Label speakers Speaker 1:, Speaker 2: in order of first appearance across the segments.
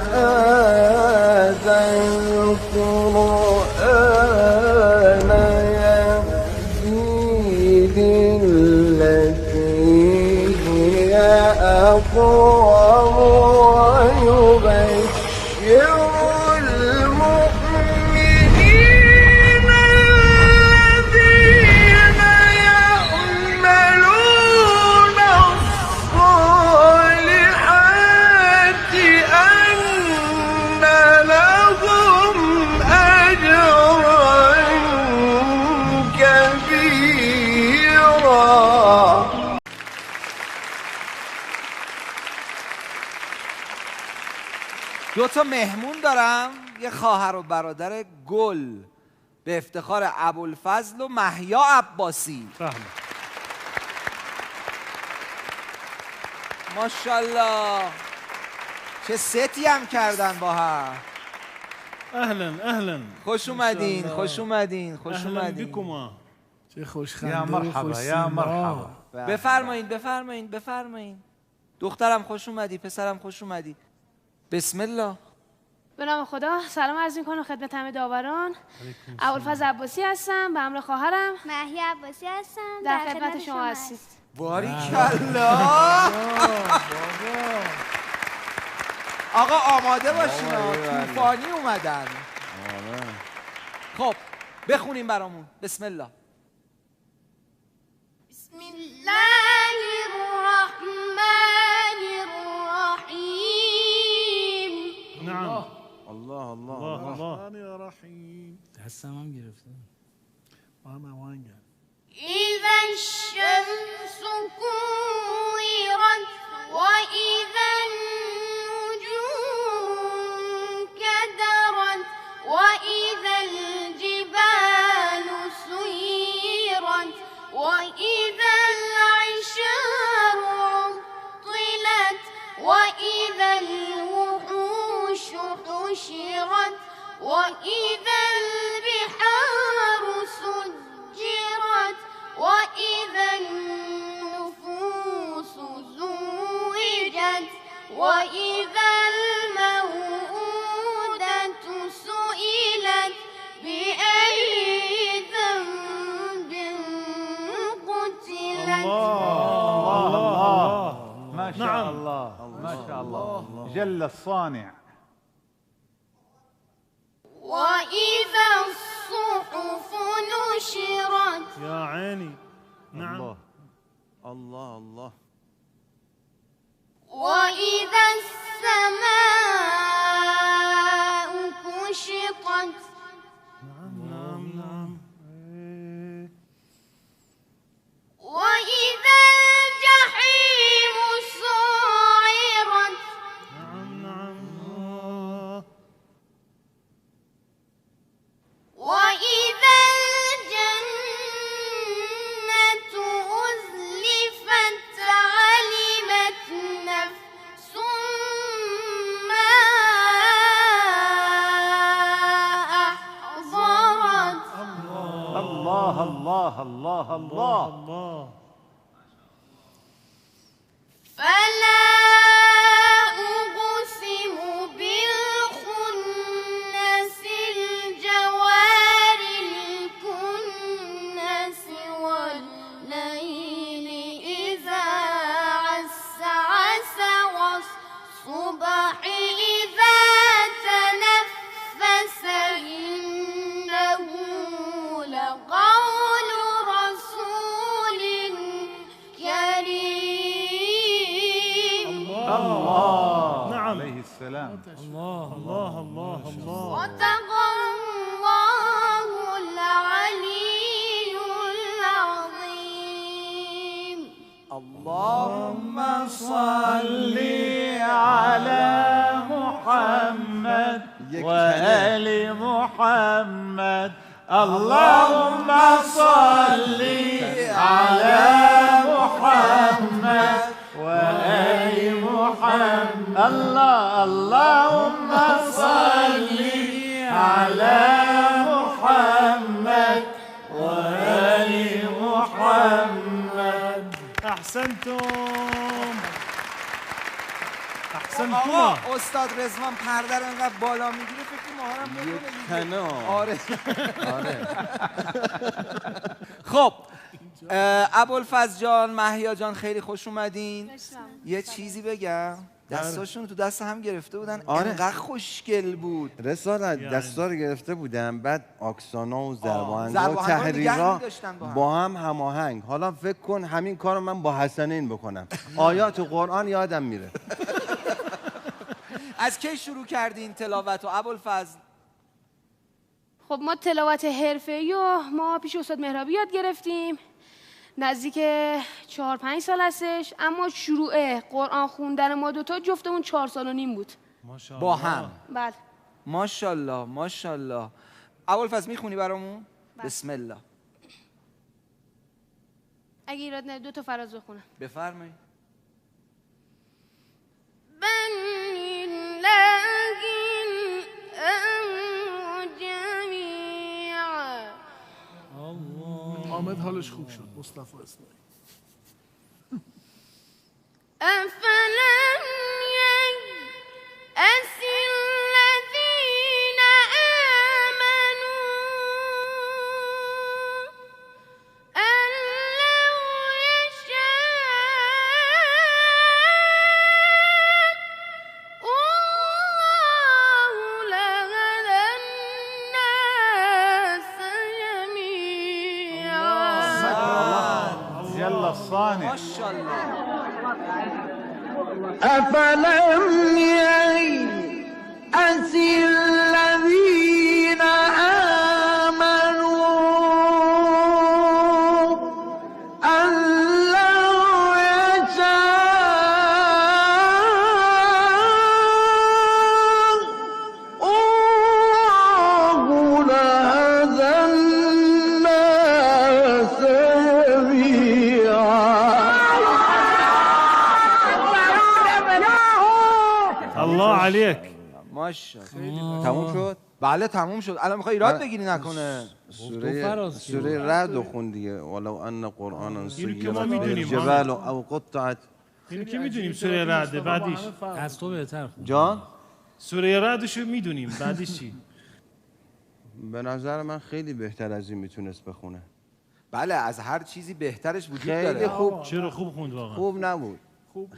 Speaker 1: هذا القرآن يهدي للتي هي أقوم ويبشر المؤمنين الذين يعملون الصالحات أن لهم أجرا كبيرا.
Speaker 2: دو تا مهمون دارم، یه خواهر و برادر گل به افتخار ابوالفضل و محیا عباسی. ماشاءالله چه ستی هم کردن با هم.
Speaker 3: اهلا
Speaker 2: خوش اومدین، خوش اومدین، خوش اومدین.
Speaker 3: بكما چه خوشخنده.
Speaker 4: یا مرحبا یا مرحبا.
Speaker 2: بفرمایین بفرمایین بفرمایین. دخترم خوش اومدی، پسرم خوش اومدی. بسم الله.
Speaker 5: به نام خدا سلام عرض می‌کنم خدمت همه داوران. ابوالفضل عباسی هستم به همراه خواهرم
Speaker 6: مهیا عباسی هستم
Speaker 5: در خدمت شما هستیم.
Speaker 2: باریکلا. آقا آماده باشین، طوفانی اومدن. خب بخونیم برامون. بسم الله.
Speaker 6: بسم الله الرحمن الرحیم.
Speaker 3: نعم.
Speaker 4: الله الله
Speaker 3: الله یا رحیم.
Speaker 7: دستم هم گرفته.
Speaker 6: إذا الشمس كورت وإذا النجوم كدرت وإذا الجبال سيرت وإذا العشار عطلت وإذا الوحوش حشرت وإذا البحار سجرت وإذا النفوس زوجت وإذا الموءودة سئلت بأي ذنب قتلت.
Speaker 4: الله ما شاء الله ما شاء الله. جل الصانع.
Speaker 6: وإذا الصحف نشرت.
Speaker 3: يا عيني. نعم.
Speaker 4: الله الله الله.
Speaker 6: وإذا السماء كشطت.
Speaker 3: نعم نعم.
Speaker 6: وإذا الجحيم سعرت.
Speaker 3: نعم نعم.
Speaker 6: وإذا الجنة أزلفت علمت نفس ما أحضرت.
Speaker 4: الله الله الله الله.
Speaker 3: الله.
Speaker 6: فلا أقسم بالخنس الجوار الكنس والليل إذا عسعس والصبح إذا تنفس إنه لقول رسول كريم.
Speaker 4: الله
Speaker 3: نعم.
Speaker 4: عليه السلام.
Speaker 3: الله الله الله الله.
Speaker 6: صدق الله العلي العظيم.
Speaker 2: اللهم
Speaker 4: صل على محمد وآل محمد. اللهم صل على محمد وآل محمد. اللهم صل على محمد وآل محمد.
Speaker 3: أحسنتم. اصلا
Speaker 2: آقا
Speaker 3: تو
Speaker 2: استاد رضوان پرده رو انقدر بالا میگیره فکر ماهرم بکنه دیگه. آره آره. خب ابوالفضل جان، مهیا جان، خیلی خوش اومدین. یه چیزی بگم، دستاشون تو دست هم گرفته بودن. انقدر خوشگل بود.
Speaker 7: رسالت دستا رو گرفته بودم، بعد آکسانا و ضرباهنگا و
Speaker 2: ضرباهنگا رو
Speaker 7: تحریرا
Speaker 2: نگه می‌داشتن
Speaker 7: با هم هماهنگ. حالا فکر کن همین کارو من با حسنین بکنم، آیات قرآن یادم میره.
Speaker 2: از کی شروع کردین تلاوت و ابوالفضل؟
Speaker 5: خب ما تلاوت حرفه‌ای و ما پیش استاد مهرابی یاد گرفتیم، نزدیک 4-5 سال هستش. اما شروع قرآن خوندن ما دوتا جفتمون 4 سال و نیم بود
Speaker 2: با هم.
Speaker 5: بله.
Speaker 2: ماشاءالله ماشاءالله. ابوالفضل میخونی برامون؟ بسم الله.
Speaker 5: اگه ایراد نه 2 تا فراز بخونم.
Speaker 2: بفرمایید.
Speaker 1: حامد حالش خوب شد. مصطفی اسماعیل.
Speaker 6: أفلم ييأس الذين آمنوا أن لو يشاء الله لهدى الناس جميعا.
Speaker 4: جل الصانع.
Speaker 2: ماشاءالله.
Speaker 1: أفلم ييأس الذين آمنوا أن لو يشاء الله لهدى الناس جميعا.
Speaker 3: الله عليك.
Speaker 2: ماشاءالله.
Speaker 7: تموم شد؟
Speaker 2: بله تموم شد. الان میخوای ایراد بگیری نکنه.
Speaker 7: سوره رعد رو خون دیگه. ولو ان قرآنا
Speaker 3: که ما
Speaker 7: سیرت
Speaker 3: می‌دونیم.
Speaker 7: الجبال او قطعت.
Speaker 3: اینو که میدونیم سوره رعد، بعدیش
Speaker 8: از تو بهتر خون.
Speaker 7: جان
Speaker 3: سوره رعدشو میدونیم، بعدیش چی؟
Speaker 7: به نظر من خیلی بهتر از این میتونست بخونه.
Speaker 2: بله از هر چیزی بهترش وجود
Speaker 7: خیلی
Speaker 2: داره.
Speaker 7: خوب.
Speaker 3: چرا خوب خوند واقعا؟
Speaker 7: خوب نبود.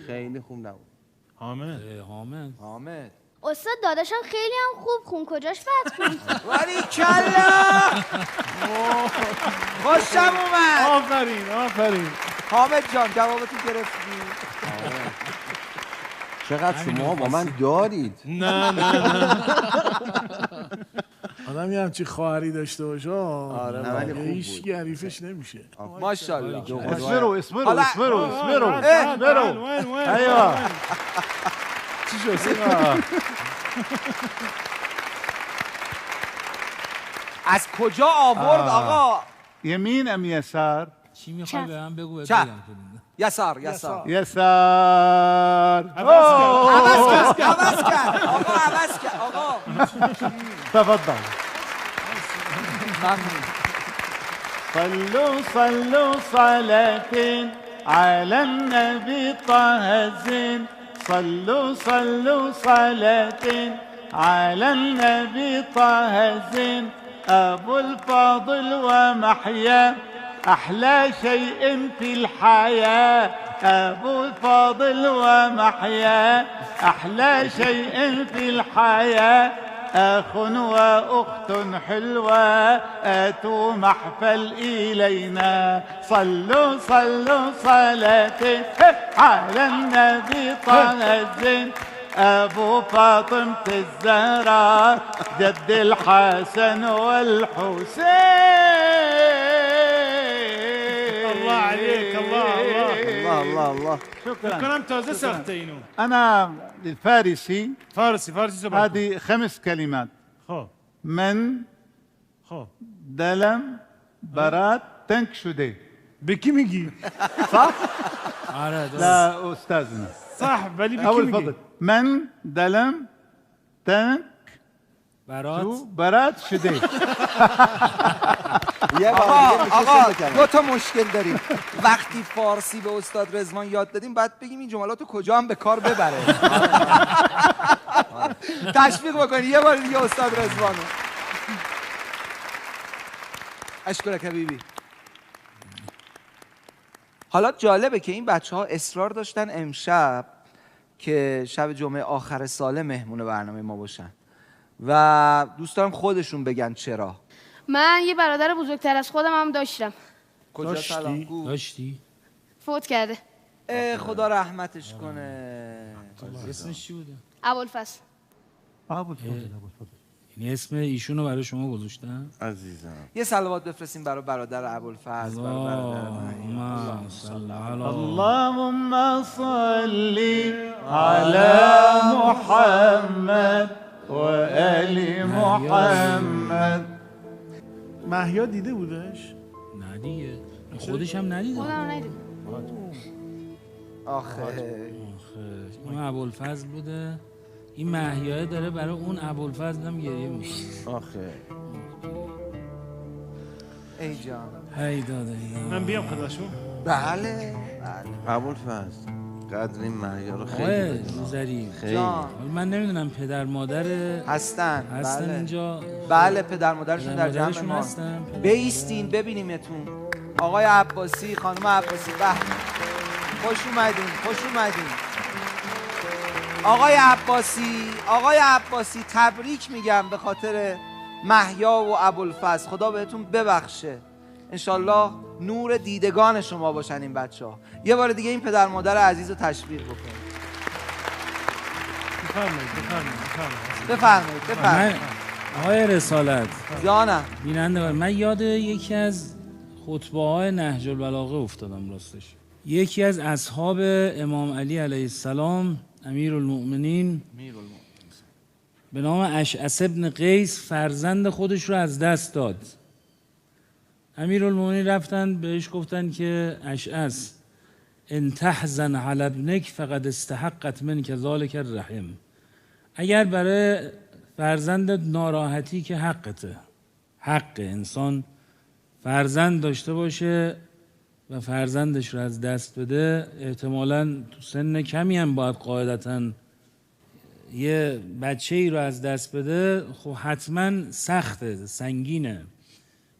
Speaker 7: خیلی خوب نبود.
Speaker 3: حامد
Speaker 2: حامد.
Speaker 6: استاد داداشم خیلی هم خوب خون. کجاش بد خوند؟
Speaker 2: ولی کلا خوشم اومد.
Speaker 3: آفرین آفرین.
Speaker 2: حامد جان جوابتو گرفتی.
Speaker 7: چقدر شما با من دارید.
Speaker 3: نه نه نه.
Speaker 1: آدم یه همچی خواهری داشته باشه.
Speaker 7: نه ولی خوب
Speaker 1: هیچ
Speaker 7: بود.
Speaker 1: گریفش نمیشه.
Speaker 2: ماشاءالله.
Speaker 4: اسمروا اسمروا
Speaker 2: حالا-
Speaker 4: اسمروا اسمروا
Speaker 3: وين وين؟
Speaker 4: ايوه
Speaker 1: چی شد؟
Speaker 2: از کجا آورد آقا؟
Speaker 4: يمين ام يسار؟
Speaker 8: چی میخوای به من بگو بهت
Speaker 2: چپ.
Speaker 8: بگم که
Speaker 2: یسار یسار.
Speaker 4: يسار.
Speaker 2: عوض کرد آقا، عوض کرد آقا.
Speaker 4: تفضل.
Speaker 2: ممنون.
Speaker 4: صلوا صلوا صلاة على النبي طه الزين. صلوا صلوا صلاة على النبي طه الزين. أبو الفاضل ومحيا أحلى شيء في الحياة. أبو الفاضل ومحيا أحلى شيء في الحياة. أخ وأخت حلوة آتوا محفل إلينا. صلوا صلوا صلاة على النبي طه الزين. أبو فاطمة الزهراء جد الحسن والحسين.
Speaker 3: الله عليك. الله
Speaker 7: الله الله.
Speaker 4: شكرا.
Speaker 3: کنم تازه ساخته اینو.
Speaker 4: أنا الفارسي
Speaker 3: فارسی صحبت کن.
Speaker 4: هذه 5 كلمات.
Speaker 3: خب
Speaker 4: من
Speaker 3: خب
Speaker 4: دلم برات تنك شده.
Speaker 3: به کی میگی؟
Speaker 4: صح؟
Speaker 8: آره درست.
Speaker 4: لا أستاذنا
Speaker 3: صح ولی به
Speaker 4: أبو
Speaker 3: کی میگی؟
Speaker 4: الفضل من دلم تنك
Speaker 8: برات
Speaker 4: برات شده.
Speaker 7: یه بار دیگه
Speaker 2: آقا
Speaker 7: میشه
Speaker 2: دو تا مشکل داریم. وقتی فارسی به استاد رضوان یاد دادیم بعد بگیم این جملاتو کجا هم به کار ببره. تشویق بکنی یه بار دیگه استاد رضوانو. اشکرک حبیبی. حالا جالبه که این بچه‌ها اصرار داشتن امشب که شب جمعه آخر ساله مهمون برنامه ما باشن و دوست دارم خودشون بگن چرا.
Speaker 5: من یه برادر بزرگتر از خودم هم داشتم.
Speaker 2: کجا سلام گو؟
Speaker 8: داشتی؟
Speaker 5: فوت کرده.
Speaker 2: خدا رحمتش کنه.
Speaker 8: اسمش چی بوده؟
Speaker 5: ابوالفضل.
Speaker 8: یعنی اسم ایشونو برای شما گذاشتن؟
Speaker 7: عزیزم
Speaker 2: یه صلوات بفرستیم برای برادر ابوالفضل، برای برادر
Speaker 8: اللهم صل علی
Speaker 4: اللهم صل على محمد و آل محمد.
Speaker 1: محیا دیده بودش؟
Speaker 8: نه دیگه خودش هم ندیده.
Speaker 5: خودم ندیدم.
Speaker 2: آخه
Speaker 8: اون ابوالفضل بوده. این محیاه داره برای اون ابوالفضل هم گریه میکنه.
Speaker 7: آخه
Speaker 2: ای جان.
Speaker 8: هی داده
Speaker 3: من بیام خداشون.
Speaker 2: بله
Speaker 7: قبول فست قدر این محیا رو خیلی
Speaker 8: آقای
Speaker 7: بدونم.
Speaker 8: روزری
Speaker 7: خیلی
Speaker 2: جان
Speaker 8: من نمیدونم پدر مادر
Speaker 2: هستن بله.
Speaker 8: اینجا.
Speaker 2: بله پدر مادرشون
Speaker 8: پدر
Speaker 2: در جمع
Speaker 8: مادرشون
Speaker 2: ما
Speaker 8: هستن.
Speaker 2: بیستین ببینیمتون. آقای عباسی، خانم عباسی، به خوش اومدین، خوش اومدین. آقای عباسی تبریک میگم به خاطر محیا و ابوالفضل. خدا بهتون ببخشه. انشالله نور دیدگان شما باشن این بچه‌ها. یه بار دیگه این پدر مادر عزیز رو تشویق بکنید. بفرمایید.
Speaker 8: آقای رسالت
Speaker 2: جانم.
Speaker 8: بیننده من یاد یکی از خطبه های نهج البلاغه افتادم. راستش یکی از اصحاب امام علی علیه السلام امیرالمؤمنین به نام اشعث ابن قیس فرزند خودش رو از دست داد. امیرالمؤمنین رفتن بهش گفتن که اشعث ان تحزن علی ابنک فقد استحقت منک ذلک الرحم. اگر برای فرزند ناراحتی که حقته، حق انسان فرزند داشته باشه و فرزندش رو از دست بده، احتمالاً تو سن کمی هم باید قاعدتاً یه بچه ای رو از دست بده، خب حتما سخته، سنگینه.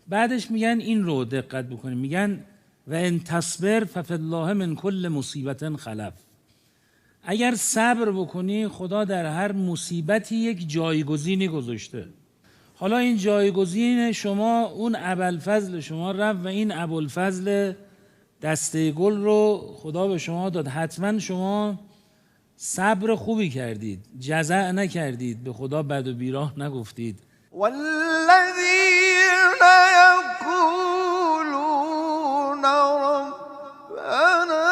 Speaker 8: بعدش میگن این رو دقت بکنیم، میگن و ان تصبر ففی الله من کل مصیبت خلف. اگر صبر بکنی خدا در هر مصیبتی یک جایگزینی گذاشته. حالا این جایگزین شما اون ابوالفضل شما رفت و این ابوالفضل دسته گل رو خدا به شما داد. حتما شما صبر خوبی کردید، جزع نکردید، به خدا بد و بیراه نگفتید.
Speaker 2: والذین یقولون ربنا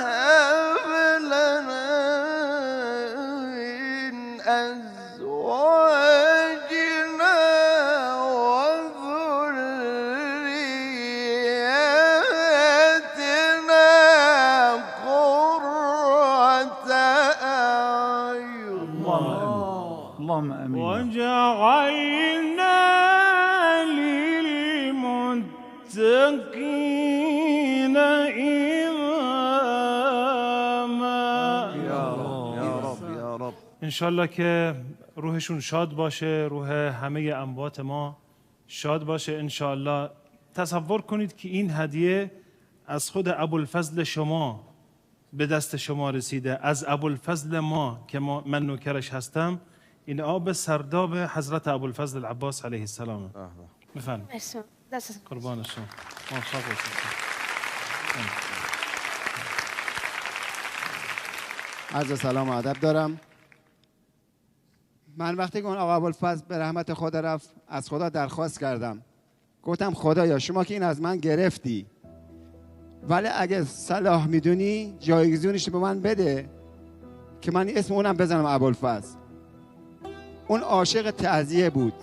Speaker 2: هب لنا من ازواجنا و ذریتنا قرة اعین.
Speaker 4: اللهم امين.
Speaker 3: وجعلنا للمتقين إماما.
Speaker 7: یا رب
Speaker 3: انشالله که روحشون شاد باشه، روح همه اموات ما شاد باشه انشالله. تصور کنید که این هدیه از خود ابوالفضل شما به دست شما رسیده، از ابوالفضل ما که من نوکرش هستم. این آب سرداب حضرت ابوالفضل العباس علیه السلام. بفرمایید.
Speaker 5: مرسی. دستتون.
Speaker 3: قربان شما. موفق باشید.
Speaker 9: عرض سلام و ادب دارم. من وقتی که اون آقا ابوالفضل به رحمت خدا رفت، از خدا درخواست کردم، گفتم خدایا شما که این از من گرفتی، ولی اگه صلاح میدونی جایگزینش به من بده که من اسم اونم بزنم ابوالفضل. اون عاشق تعزیه بود،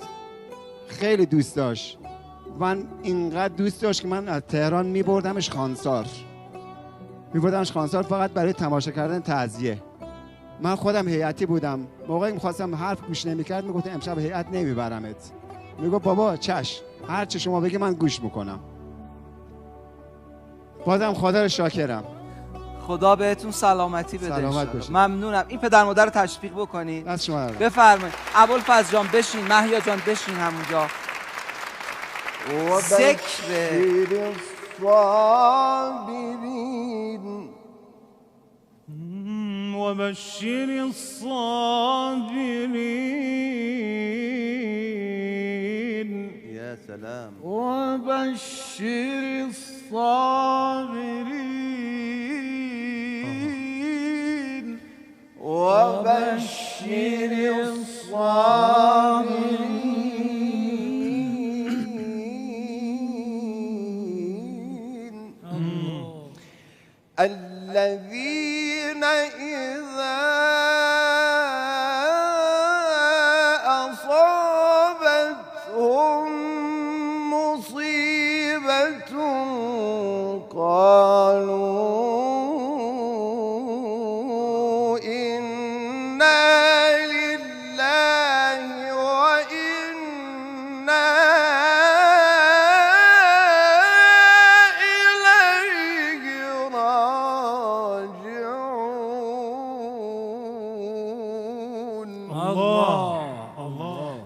Speaker 9: خیلی دوست داشت. من اینقدر دوست داشت که من از تهران میبردمش خانسار فقط برای تماشا کردن تعزیه. من خودم هیئتی بودم، موقعی میخواستم حرف گوش نمیکرد میگفتم امشب هیئت نمیبرمت. میگو بابا چشم، هر چی شما بگی من گوش میکنم. بازم خدا رو شاکرم.
Speaker 2: خدا بهتون سلامتی بده.
Speaker 9: سلامت
Speaker 2: انشالله.
Speaker 9: باشید.
Speaker 2: ممنونم. این پدر مادر رو تشویق بکنید.
Speaker 9: دست شما رو.
Speaker 2: بفرمایید. ابوالفضل جان بشین، مهیا جان بشین همونجا. ذکر
Speaker 3: وبشر الصابرين
Speaker 7: يا سلام.
Speaker 1: وبشر الصابرين وبشر الصابرين الذين إذا أصابتهم مصيبة قالوا إنا لله وإنا إليه راجعون.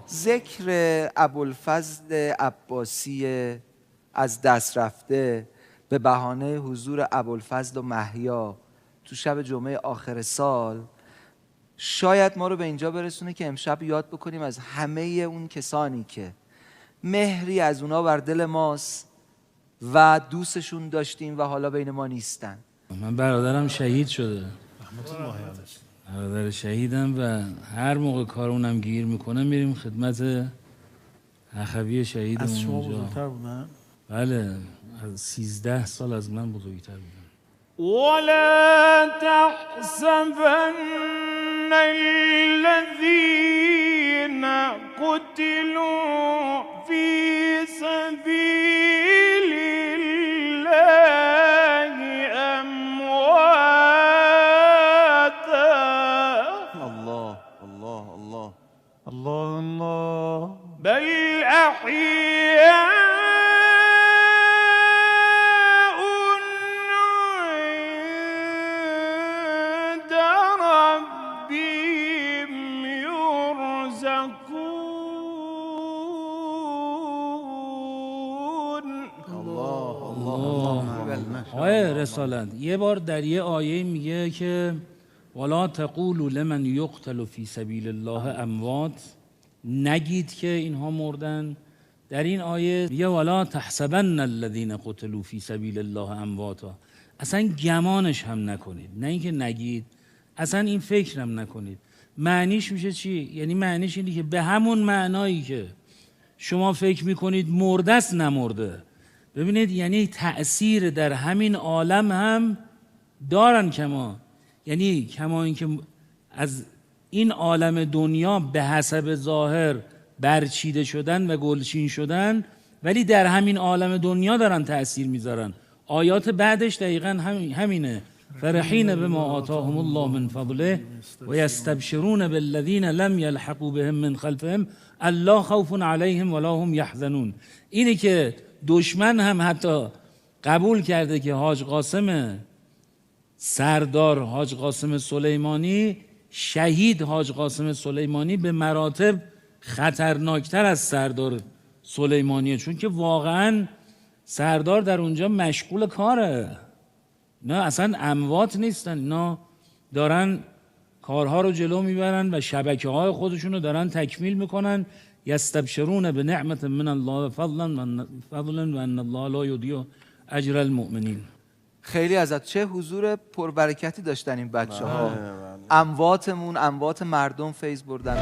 Speaker 2: ذکر ابوالفضل عباسی از دست رفته به بهانه حضور ابوالفضل و مهیا تو شب جمعه آخر سال شاید ما رو به اینجا برسونه که امشب یاد بکنیم از همه اون کسانی که مهری از اونا بر دل ماست و دوستشون داشتیم و حالا بین ما نیستن.
Speaker 8: من برادرم شهید شده، برادر شهیدم و هر موقع کار اونم گیر میکنه میریم خدمت اخوی شهیدمون
Speaker 1: از شما
Speaker 8: اونجا.
Speaker 1: بزرگتر بودن؟
Speaker 8: بله، از 13 سال از من بزرگتر بودن.
Speaker 3: ولا تحسبن الذين قتلوا في سبيل الله أمواتا.
Speaker 7: الله الله الله
Speaker 3: الله الله.
Speaker 1: بل
Speaker 3: أحياء عند ربهم يرزقون.
Speaker 8: آقای رسالت یه بار در یه آیه میگه که ولا تقولوا لمن یقتل فی سبیل الله اموات، نگید که اینها مردن. در این آیه میگه ولا تحسبن الذین قتلوا فی سبیل الله امواتا، اصلا گمانش هم نکنید، نه اینکه نگید، اصلا این فکرم نکنید. معنیش میشه چی؟ یعنی معنیش اینه که به همون معنایی که شما فکر میکنید مرده است نمرده. ببینید یعنی تأثیر در همین عالم هم دارن، یعنی کما اینکه از این عالم دنیا به حسب ظاهر برچیده شدن و گلچین شدن، ولی در همین عالم دنیا دارن تأثیر میذارن. آیات بعدش دقیقا همینه. فرحین بما آتاهم الله من فضله و یستبشرون بالذین لم یلحقوا بهم من خلفهم الا خوف علیهم ولا هم یحزنون. اینه که دشمن هم حتی قبول کرده که حاج قاسم سردار حاج قاسم سلیمانی، شهید حاج قاسم سلیمانی به مراتب خطرناکتر از سردار سلیمانیه، چون که واقعا سردار در اونجا مشغول کاره، نه اصلا اموات نیستن، نه دارن کارها رو جلو میبرن و شبکه های خودشون رو دارن تکمیل میکنن. یستبشرون به نعمت من الله فضلا و ان الله لا یضیع اجر المؤمنین.
Speaker 2: خیلی ازت چه حضور پربرکتی داشتن این بچه ها. امواتمون، اموات مردم فیض بردن.